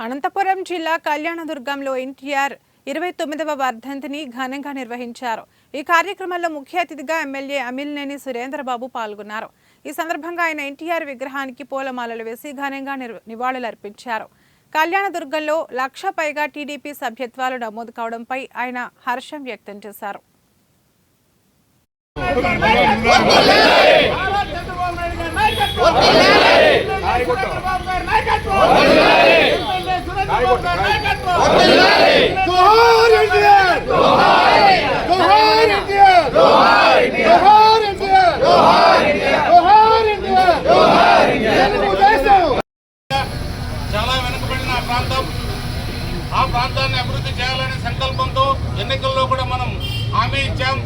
అనంతపురం జిల్లా కళ్యాణదుర్గంలో ఎన్టీఆర్ 29వ వర్ధంతిని ఘనంగా నిర్వహించారు. ఈ కార్యక్రమంలో ముఖ్య అతిథిగా ఎమ్మెల్యే అమిలినేని సురేంద్రబాబు పాల్గొన్నారు. ఈ సందర్భంగా ఆయన ఎన్టీఆర్ విగ్రహానికి పూలమాలలు వేసి ఘనంగా నివాళులర్పించారు. కళ్యాణదుర్గంలో 1,00,000 పైగా టీడీపీ సభ్యత్వాలు నమోదు కావడంపై ఆయన హర్షం వ్యక్తం చేశారు. చాలా వెనుకబడిన ప్రాంతం, ఆ ప్రాంతాన్ని అభివృద్ధి చేయాలనే సంకల్పంతో ఎన్నికల్లో కూడా మనం హామీ ఇచ్చాం.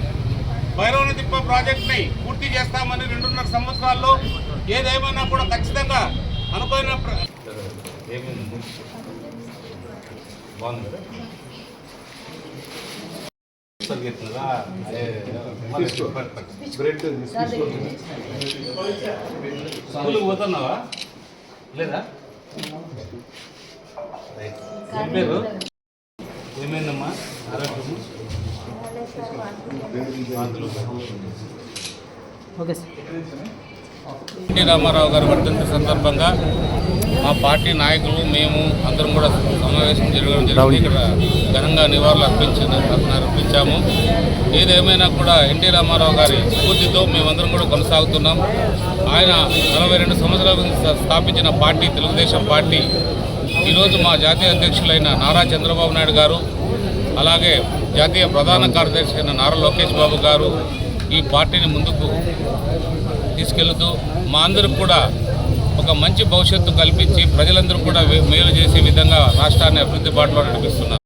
భైరవన తిప్ప ప్రాజెక్ట్ని పూర్తి చేస్తామని 2.5 సంవత్సరాల్లో ఏదేమైనా కూడా ఖచ్చితంగా అనుకోని స్కూల్కి పోతున్నావా లేదా? పేరు ఏమైందమ్మా? ఆరోగ్యము ఎన్టీ రామారావు గారి వర్ధంతి సందర్భంగా మా పార్టీ నాయకులు మేము అందరం కూడా సమావేశం జరగడం జరిగింది. ఇక్కడ ఘనంగా నివాళులు అర్పించాము. ఏదేమైనా కూడా ఎన్టీ రామారావు గారి స్ఫూర్తితో మేమందరం కూడా కొనసాగుతున్నాం. ఆయన 42 సంవత్సరాల స్థాపించిన పార్టీ తెలుగుదేశం పార్టీ ఈరోజు మా జాతీయ అధ్యక్షులైన నారా చంద్రబాబు నాయుడు గారు, అలాగే జాతీయ ప్రధాన కార్యదర్శి అయిన నారా లోకేష్ బాబు గారు ఈ పార్టీని ముందుకు తీసుకెళ్తూ మా అందరికి కూడా ఒక మంచి భవిష్యత్తు కల్పించి ప్రజలందరూ కూడా మేలు చేసే విధంగా రాష్ట్రాన్ని అభివృద్ధి బాటలో నడిపిస్తున్నారు.